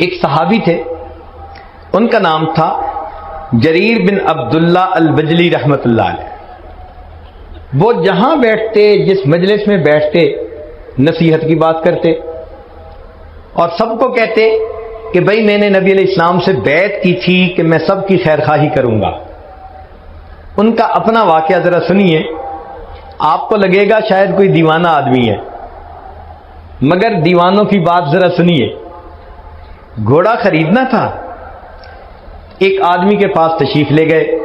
ایک صحابی تھے، ان کا نام تھا جریر بن عبداللہ البجلی رحمۃ اللہ علیہ۔ وہ جہاں بیٹھتے، جس مجلس میں بیٹھتے، نصیحت کی بات کرتے اور سب کو کہتے کہ بھئی میں نے نبی علیہ السلام سے بیعت کی تھی کہ میں سب کی خیر خواہی کروں گا۔ ان کا اپنا واقعہ ذرا سنیے، آپ کو لگے گا شاید کوئی دیوانہ آدمی ہے، مگر دیوانوں کی بات ذرا سنیے۔ گھوڑا خریدنا تھا، ایک آدمی کے پاس تشریف لے گئے،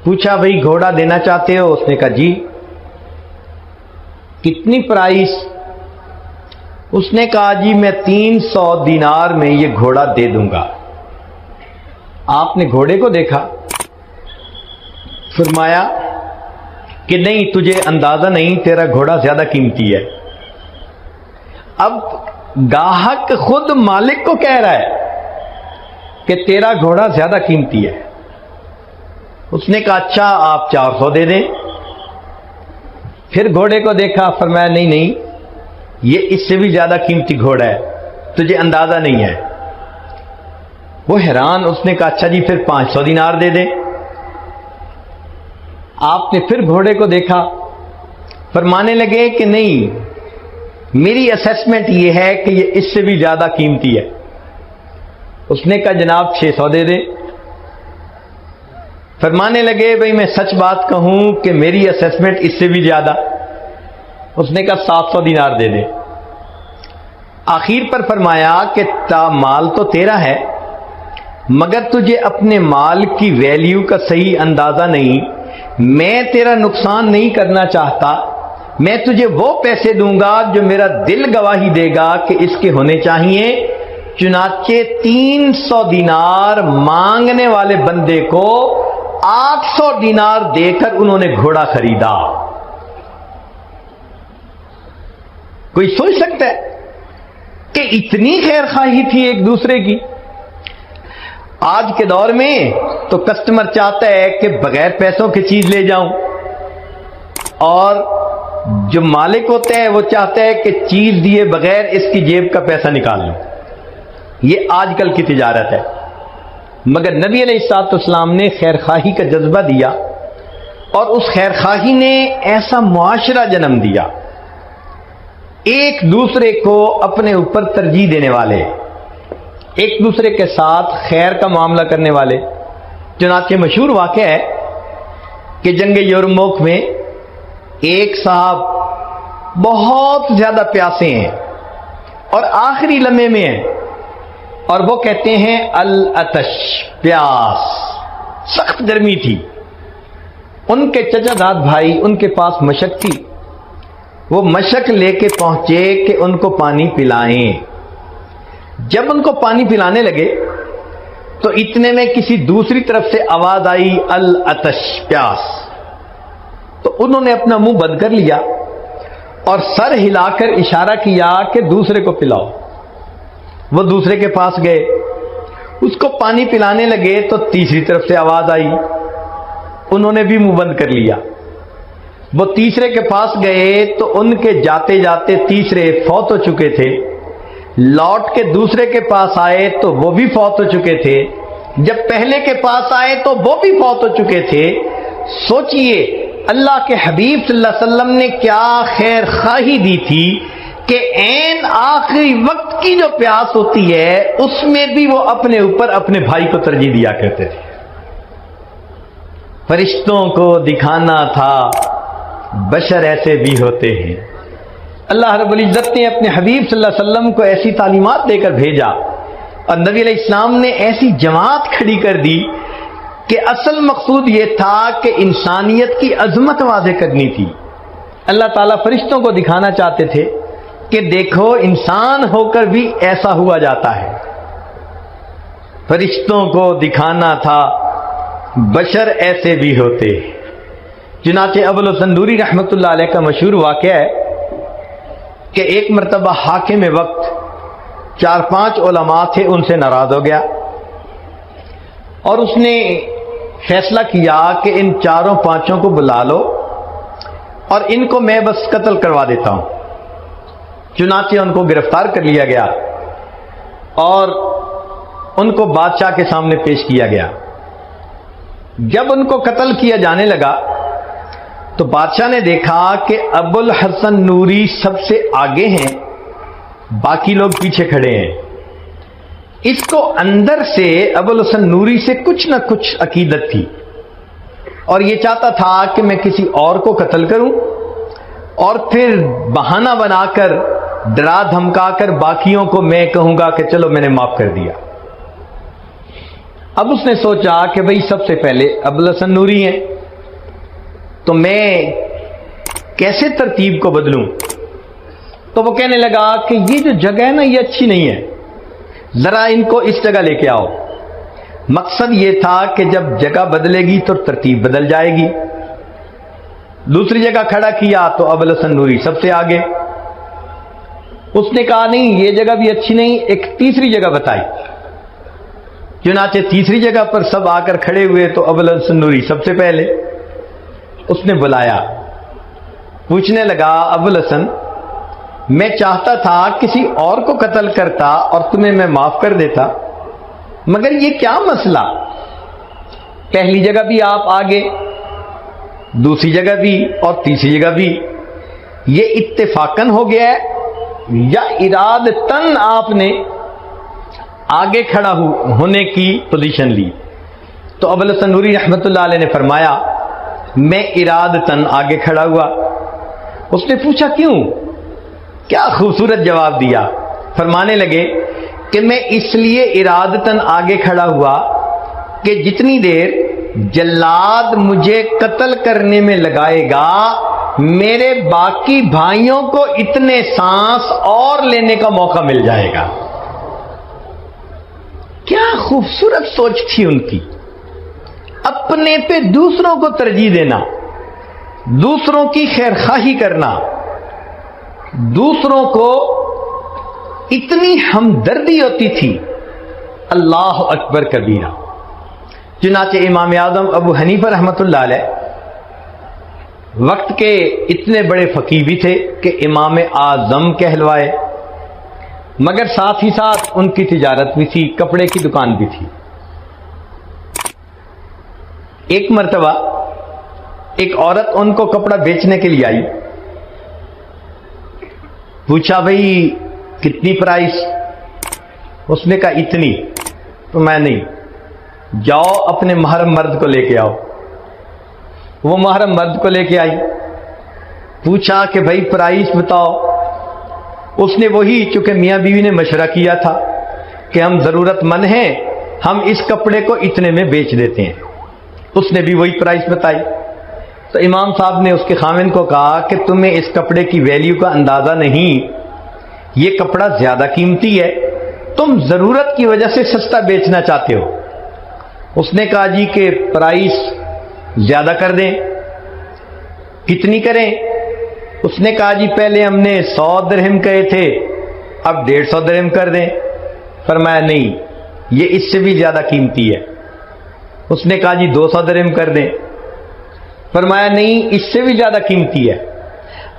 پوچھا بھئی گھوڑا دینا چاہتے ہو؟ اس نے کہا جی۔ کتنی پرائس؟ اس نے کہا جی میں 300 دینار میں یہ گھوڑا دے دوں گا۔ آپ نے گھوڑے کو دیکھا، فرمایا کہ نہیں، تجھے اندازہ نہیں، تیرا گھوڑا زیادہ قیمتی ہے۔ اب گاہک خود مالک کو کہہ رہا ہے کہ تیرا گھوڑا زیادہ قیمتی ہے۔ اس نے کہا اچھا آپ 400 دے دیں۔ پھر گھوڑے کو دیکھا، فرمایا نہیں نہیں، یہ اس سے بھی زیادہ قیمتی گھوڑا ہے، تجھے اندازہ نہیں ہے۔ وہ حیران، اس نے کہا اچھا جی پھر 500 دینار دے دیں۔ آپ نے پھر گھوڑے کو دیکھا، فرمانے لگے کہ نہیں، میری اسیسمنٹ یہ ہے کہ یہ اس سے بھی زیادہ قیمتی ہے۔ اس نے کہا جناب 600 دے دیں۔ فرمانے لگے بھئی میں سچ بات کہوں کہ میری اسیسمنٹ اس سے بھی زیادہ۔ اس نے کہا 700 دینار دے دیں۔ آخر پر فرمایا کہ مال تو تیرا ہے، مگر تجھے اپنے مال کی ویلیو کا صحیح اندازہ نہیں، میں تیرا نقصان نہیں کرنا چاہتا، میں تجھے وہ پیسے دوں گا جو میرا دل گواہی دے گا کہ اس کے ہونے چاہیے۔ چنانچہ 300 دینار مانگنے والے بندے کو 800 دینار دے کر انہوں نے گھوڑا خریدا۔ کوئی سوچ سکتا ہے کہ اتنی خیر خواہی تھی ایک دوسرے کی؟ آج کے دور میں تو کسٹمر چاہتا ہے کہ بغیر پیسوں کی چیز لے جاؤں، اور جو مالک ہوتا ہے وہ چاہتا ہے کہ چیز دیے بغیر اس کی جیب کا پیسہ نکال لوں۔ یہ آج کل کی تجارت ہے۔ مگر نبی علیہ الصلوۃ والسلام نے خیر خواہی کا جذبہ دیا، اور اس خیر خواہی نے ایسا معاشرہ جنم دیا، ایک دوسرے کو اپنے اوپر ترجیح دینے والے، ایک دوسرے کے ساتھ خیر کا معاملہ کرنے والے۔ چنانچہ مشہور واقعہ ہے کہ جنگ یرموک میں ایک صاحب بہت زیادہ پیاسے ہیں اور آخری لمحے میں ہیں، اور وہ کہتے ہیں العطش، پیاس، سخت گرمی تھی۔ ان کے چچا داد بھائی، ان کے پاس مشک تھی، وہ مشک لے کے پہنچے کہ ان کو پانی پلائیں۔ جب ان کو پانی پلانے لگے تو اتنے میں کسی دوسری طرف سے آواز آئی العطش، پیاس۔ تو انہوں نے اپنا منہ بند کر لیا اور سر ہلا کر اشارہ کیا کہ دوسرے کو پلاؤ۔ وہ دوسرے کے پاس گئے، اس کو پانی پلانے لگے تو تیسری طرف سے آواز آئی، انہوں نے بھی منہ بند کر لیا۔ وہ تیسرے کے پاس گئے تو ان کے جاتے جاتے تیسرے فوت ہو چکے تھے، لوٹ کے دوسرے کے پاس آئے تو وہ بھی فوت ہو چکے تھے، جب پہلے کے پاس آئے تو وہ بھی فوت ہو چکے تھے۔ سوچئے اللہ کے حبیب صلی اللہ علیہ وسلم نے کیا خیر خواہی دی تھی کہ عین آخری وقت کی جو پیاس ہوتی ہے اس میں بھی وہ اپنے اوپر اپنے بھائی کو ترجیح دیا کرتے تھے۔ فرشتوں کو دکھانا تھا بشر ایسے بھی ہوتے ہیں۔ اللہ رب العزت نے اپنے حبیب صلی اللہ علیہ وسلم کو ایسی تعلیمات دے کر بھیجا، اور نبی علیہ السلام نے ایسی جماعت کھڑی کر دی کہ اصل مقصود یہ تھا کہ انسانیت کی عظمت واضح کرنی تھی۔ اللہ تعالیٰ فرشتوں کو دکھانا چاہتے تھے کہ دیکھو انسان ہو کر بھی ایسا ہوا جاتا ہے۔ فرشتوں کو دکھانا تھا بشر ایسے بھی ہوتے۔ چنانچہ ابو السندوری رحمۃ اللہ علیہ کا مشہور واقعہ ہے کہ ایک مرتبہ حاکم وقت 4-5 علماء تھے، ان سے ناراض ہو گیا اور اس نے فیصلہ کیا کہ ان 4-5 کو بلا لو اور ان کو میں بس قتل کروا دیتا ہوں۔ چنانچہ ان کو گرفتار کر لیا گیا اور ان کو بادشاہ کے سامنے پیش کیا گیا۔ جب ان کو قتل کیا جانے لگا تو بادشاہ نے دیکھا کہ ابو الحسن نوری سب سے آگے ہیں، باقی لوگ پیچھے کھڑے ہیں۔ اس کو اندر سے ابو الحسن نوری سے کچھ نہ کچھ عقیدت تھی، اور یہ چاہتا تھا کہ میں کسی اور کو قتل کروں اور پھر بہانہ بنا کر ڈرا دھمکا کر باقیوں کو میں کہوں گا کہ چلو میں نے معاف کر دیا۔ اب اس نے سوچا کہ بھئی سب سے پہلے ابو الحسن نوری ہیں، تو میں کیسے ترتیب کو بدلوں؟ تو وہ کہنے لگا کہ یہ جو جگہ ہے نا یہ اچھی نہیں ہے، ذرا ان کو اس جگہ لے کے آؤ۔ مقصد یہ تھا کہ جب جگہ بدلے گی تو ترتیب بدل جائے گی۔ دوسری جگہ کھڑا کیا تو ابو الحسن نوری سب سے آگے۔ اس نے کہا نہیں یہ جگہ بھی اچھی نہیں، ایک تیسری جگہ بتائی۔ چنانچہ تیسری جگہ پر سب آ کر کھڑے ہوئے تو ابو الحسن نوری سب سے پہلے۔ اس نے بلایا، پوچھنے لگا ابو الحسن میں چاہتا تھا کسی اور کو قتل کرتا اور تمہیں میں معاف کر دیتا، مگر یہ کیا مسئلہ؟ پہلی جگہ بھی آپ آگے، دوسری جگہ بھی اور تیسری جگہ بھی، یہ اتفاقاً ہو گیا ہے یا ارادتاً آپ نے آگے کھڑا ہونے کی پوزیشن لی؟ تو ابو الحسن نوری رحمت اللہ علیہ نے فرمایا میں ارادتاً آگے کھڑا ہوا۔ اس نے پوچھا کیوں؟ کیا خوبصورت جواب دیا۔ فرمانے لگے کہ میں اس لیے ارادتاً آگے کھڑا ہوا کہ جتنی دیر جلاد مجھے قتل کرنے میں لگائے گا میرے باقی بھائیوں کو اتنے سانس اور لینے کا موقع مل جائے گا۔ کیا خوبصورت سوچ تھی ان کی، اپنے پہ دوسروں کو ترجیح دینا، دوسروں کی خیر خواہی کرنا، دوسروں کو اتنی ہمدردی ہوتی تھی۔ اللہ اکبر کبیرہ۔ چنانچہ امام اعظم ابو حنیفہ رحمۃ اللہ علیہ وقت کے اتنے بڑے فقیہ بھی تھے کہ امام اعظم کہلوائے، مگر ساتھ ہی ساتھ ان کی تجارت بھی تھی، کپڑے کی دکان بھی تھی۔ ایک مرتبہ ایک عورت ان کو کپڑا بیچنے کے لیے آئی، پوچھا بھئی کتنی پرائس؟ اس نے کہا اتنی۔ تو میں نہیں، جاؤ اپنے محرم مرد کو لے کے آؤ۔ وہ محرم مرد کو لے کے آئی، پوچھا کہ بھئی پرائس بتاؤ۔ اس نے وہی، چونکہ میاں بیوی نے مشورہ کیا تھا کہ ہم ضرورت مند ہیں، ہم اس کپڑے کو اتنے میں بیچ دیتے ہیں، اس نے بھی وہی پرائس بتائی۔ تو امام صاحب نے اس کے خاوند کو کہا کہ تمہیں اس کپڑے کی ویلیو کا اندازہ نہیں، یہ کپڑا زیادہ قیمتی ہے، تم ضرورت کی وجہ سے سستا بیچنا چاہتے ہو۔ اس نے کہا جی کہ پرائس زیادہ کر دیں۔ کتنی کریں؟ اس نے کہا جی پہلے ہم نے 100 درہم کہے تھے، اب 150 درہم کر دیں۔ فرمایا نہیں، یہ اس سے بھی زیادہ قیمتی ہے۔ اس نے کہا جی 200 درہم کر دیں۔ فرمایا نہیں، اس سے بھی زیادہ قیمتی ہے۔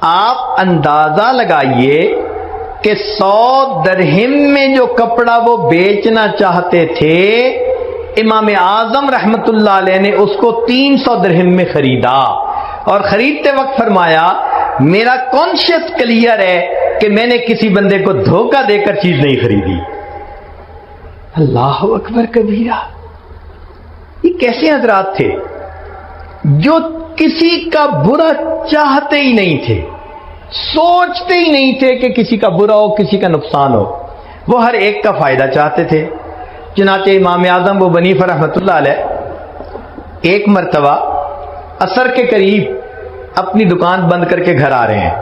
آپ اندازہ لگائیے کہ 100 درہم میں جو کپڑا وہ بیچنا چاہتے تھے، امام اعظم رحمت اللہ علیہ نے اس کو 300 درہم میں خریدا، اور خریدتے وقت فرمایا میرا کانشیس کلیئر ہے کہ میں نے کسی بندے کو دھوکہ دے کر چیز نہیں خریدی۔ اللہ اکبر کبیرہ۔ یہ کیسے حضرات تھے جو کسی کا برا چاہتے ہی نہیں تھے، سوچتے ہی نہیں تھے کہ کسی کا برا ہو، کسی کا نقصان ہو، وہ ہر ایک کا فائدہ چاہتے تھے۔ چنانچہ امام اعظم ابو حنیفہ رحمۃ اللہ علیہ ایک مرتبہ عصر کے قریب اپنی دکان بند کر کے گھر آ رہے ہیں،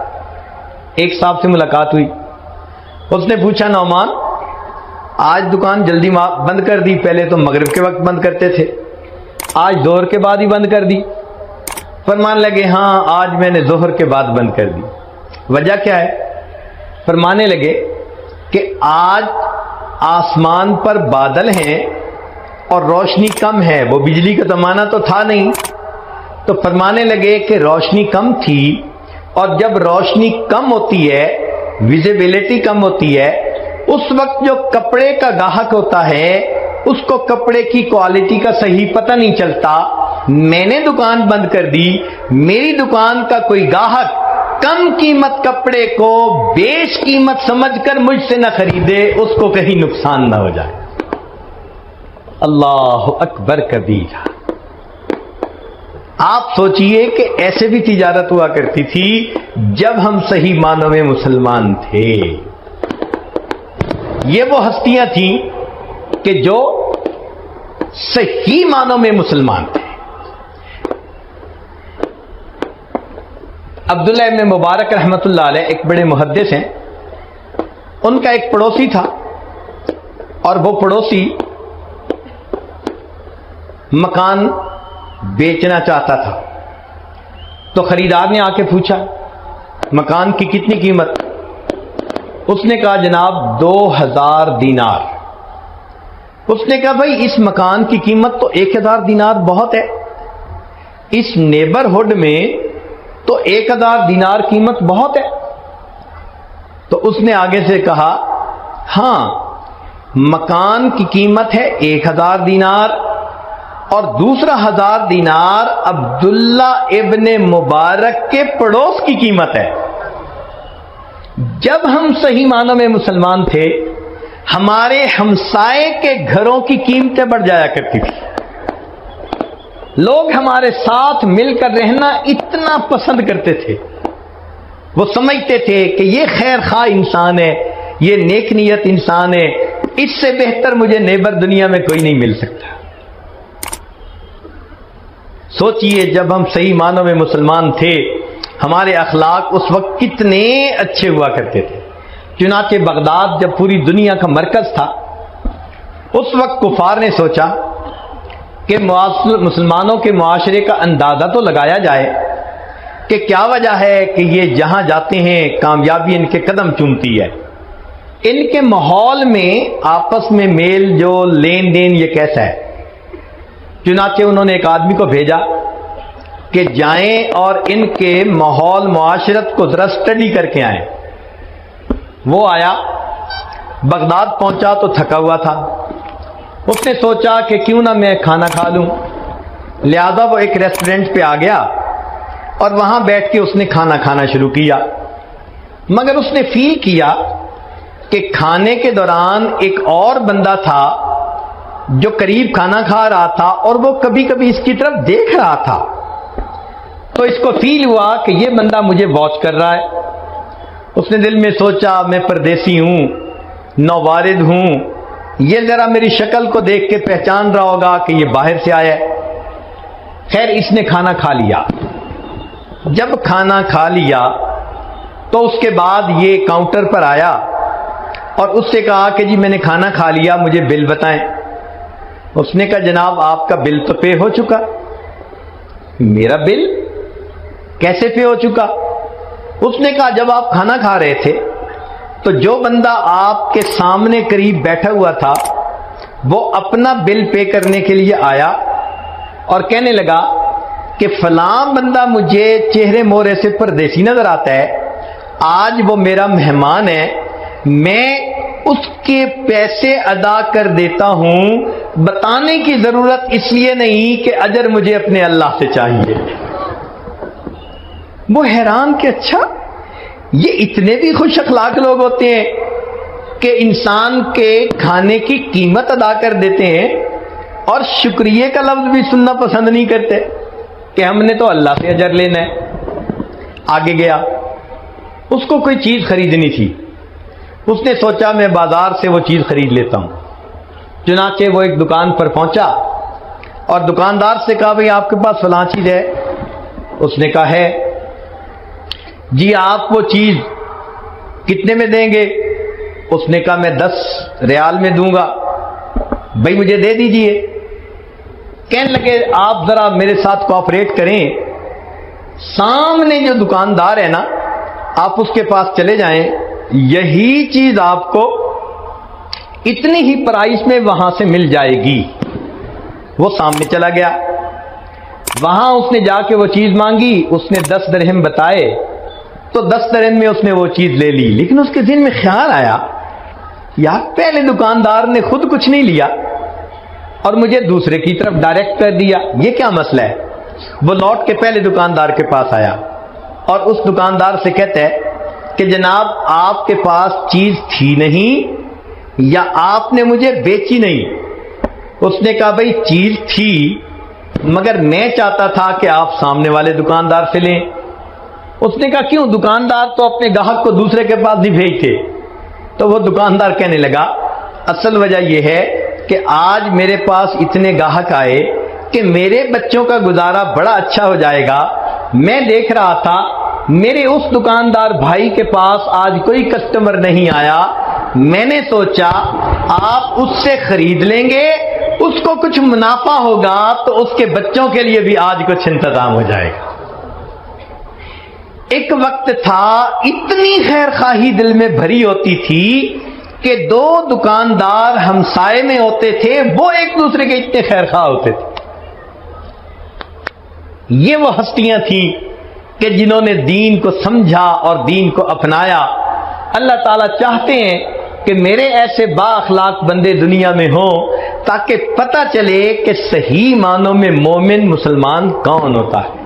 ایک صاحب سے ملاقات ہوئی۔ اس نے پوچھا نعمان آج دکان جلدی بند کر دی، پہلے تو مغرب کے وقت بند کرتے تھے، آج ظہر کے بعد ہی بند کر دی؟ فرمان لگے ہاں آج میں نے ظہر کے بعد بند کر دی۔ وجہ کیا ہے؟ فرمانے لگے کہ آج آسمان پر بادل ہیں اور روشنی کم ہے، وہ بجلی کا زمانہ تو تھا نہیں، تو فرمانے لگے کہ روشنی کم تھی، اور جب روشنی کم ہوتی ہے، ویزیبلٹی کم ہوتی ہے، اس وقت جو کپڑے کا گاہک ہوتا ہے اس کو کپڑے کی کوالٹی کا صحیح پتہ نہیں چلتا. میں نے دکان بند کر دی, میری دکان کا کوئی گاہک کم قیمت کپڑے کو بیش قیمت سمجھ کر مجھ سے نہ خریدے, اس کو کہیں نقصان نہ ہو جائے. اللہ اکبر کبیرہ. آپ سوچئے کہ ایسے بھی تجارت ہوا کرتی تھی جب ہم صحیح معنوں میں مسلمان تھے. یہ وہ ہستیاں تھیں کہ جو صحیح معنوں میں مسلمان تھے. عبداللہ ابن مبارک رحمۃ اللہ علیہ ایک بڑے محدث ہیں. ان کا ایک پڑوسی تھا اور وہ پڑوسی مکان بیچنا چاہتا تھا. تو خریدار نے آ کے پوچھا مکان کی کتنی قیمت؟ اس نے کہا جناب 2000 دینار. اس نے کہا بھائی اس مکان کی قیمت تو 1000 دینار بہت ہے, اس نیبرہڈ میں تو 1000 دینار قیمت بہت ہے. تو اس نے آگے سے کہا ہاں مکان کی قیمت ہے 1000 دینار اور دوسرا 1000 دینار عبداللہ ابن مبارک کے پڑوس کی قیمت ہے. جب ہم صحیح معنوں میں مسلمان تھے ہمارے ہمسائے کے گھروں کی قیمتیں بڑھ جایا کرتی تھی. لوگ ہمارے ساتھ مل کر رہنا اتنا پسند کرتے تھے. وہ سمجھتے تھے کہ یہ خیر خواہ انسان ہے, یہ نیک نیت انسان ہے, اس سے بہتر مجھے نیبر دنیا میں کوئی نہیں مل سکتا. سوچئے جب ہم صحیح معنوں میں مسلمان تھے ہمارے اخلاق اس وقت کتنے اچھے ہوا کرتے تھے. چنانچہ بغداد جب پوری دنیا کا مرکز تھا اس وقت کفار نے سوچا کہ مسلمانوں کے معاشرے کا اندازہ تو لگایا جائے کہ کیا وجہ ہے کہ یہ جہاں جاتے ہیں کامیابی ان کے قدم چومتی ہے. ان کے ماحول میں آپس میں میل جول لین دین یہ کیسا ہے؟ چنانچہ انہوں نے ایک آدمی کو بھیجا کہ جائیں اور ان کے ماحول معاشرت کو ذرا اسٹڈی کر کے آئیں. وہ آیا, بغداد پہنچا تو تھکا ہوا تھا. اس نے سوچا کہ کیوں نہ میں کھانا کھا لوں, لہذا وہ ایک ریسٹورنٹ پہ آ گیا اور وہاں بیٹھ کے اس نے کھانا کھانا شروع کیا. مگر اس نے فیل کیا کہ کھانے کے دوران ایک اور بندہ تھا جو قریب کھانا کھا رہا تھا اور وہ کبھی کبھی اس کی طرف دیکھ رہا تھا. تو اس کو فیل ہوا کہ یہ بندہ مجھے واچ کر رہا ہے. اس نے دل میں سوچا میں پردیسی ہوں, نووارد ہوں, یہ ذرا میری شکل کو دیکھ کے پہچان رہا ہوگا کہ یہ باہر سے آیا ہے. خیر اس نے کھانا کھا لیا. جب کھانا کھا لیا تو اس کے بعد یہ کاؤنٹر پر آیا اور اس سے کہا کہ جی میں نے کھانا کھا لیا, مجھے بل بتائیں. اس نے کہا جناب آپ کا بل تو پے ہو چکا. میرا بل کیسے پے ہو چکا؟ اس نے کہا جب آپ کھانا کھا رہے تھے تو جو بندہ آپ کے سامنے قریب بیٹھا ہوا تھا وہ اپنا بل پے کرنے کے لیے آیا اور کہنے لگا کہ فلاں بندہ مجھے چہرے مورے سے پردیسی نظر آتا ہے, آج وہ میرا مہمان ہے, میں اس کے پیسے ادا کر دیتا ہوں. بتانے کی ضرورت اس لیے نہیں کہ اجر مجھے اپنے اللہ سے چاہیے. وہ حیران کہ اچھا یہ اتنے بھی خوش اخلاق لوگ ہوتے ہیں کہ انسان کے کھانے کی قیمت ادا کر دیتے ہیں اور شکریہ کا لفظ بھی سننا پسند نہیں کرتے کہ ہم نے تو اللہ سے اجر لینا ہے. آگے گیا, اس کو کوئی چیز خریدنی تھی. اس نے سوچا میں بازار سے وہ چیز خرید لیتا ہوں. چنانچہ وہ ایک دکان پر پہنچا اور دکاندار سے کہا بھئی آپ کے پاس فلاں چیز ہے؟ اس نے کہا ہے. جی آپ وہ چیز کتنے میں دیں گے؟ اس نے کہا میں 10 ریال میں دوں گا. بھئی مجھے دے دیجئے. کہنے لگے آپ ذرا میرے ساتھ کوآپریٹ کریں, سامنے جو دکاندار ہے نا آپ اس کے پاس چلے جائیں, یہی چیز آپ کو اتنی ہی پرائس میں وہاں سے مل جائے گی. وہ سامنے چلا گیا, وہاں اس نے جا کے وہ چیز مانگی, اس نے 10 درہم بتائے تو 10 درہم میں اس نے وہ چیز لے لی. لیکن اس کے ذہن میں خیال آیا یار پہلے دکاندار نے خود کچھ نہیں لیا اور مجھے دوسرے کی طرف ڈائریکٹ کر دیا، یہ کیا مسئلہ ہے؟ وہ لوٹ کے پہلے دکاندار کے پاس آیا اور اس دکاندار سے کہتا ہے کہ جناب آپ کے پاس چیز تھی نہیں یا آپ نے مجھے بیچی نہیں؟ اس نے کہا بھئی چیز تھی مگر میں چاہتا تھا کہ آپ سامنے والے دکاندار سے لیں۔ اس نے کہا کیوں؟ دکاندار تو اپنے گاہک کو دوسرے کے پاس نہیں بھیجتے۔ تو وہ دکاندار کہنے لگا اصل وجہ یہ ہے کہ آج میرے پاس اتنے گاہک آئے کہ میرے بچوں کا گزارا بڑا اچھا ہو جائے گا، میں دیکھ رہا تھا میرے اس دکاندار بھائی کے پاس آج کوئی کسٹمر نہیں آیا، میں نے سوچا آپ اس سے خرید لیں گے، اس کو کچھ منافع ہوگا تو اس کے بچوں کے لیے بھی آج کچھ انتظام ہو جائے گا۔ ایک وقت تھا اتنی خیر خواہی دل میں بھری ہوتی تھی کہ دو دکاندار ہمسائے میں ہوتے تھے، وہ ایک دوسرے کے اتنے خیر خواہ ہوتے تھے۔ یہ وہ ہستیاں تھیں کہ جنہوں نے دین کو سمجھا اور دین کو اپنایا۔ اللہ تعالیٰ چاہتے ہیں کہ میرے ایسے با اخلاق بندے دنیا میں ہوں تاکہ پتہ چلے کہ صحیح معنوں میں مومن مسلمان کون ہوتا ہے۔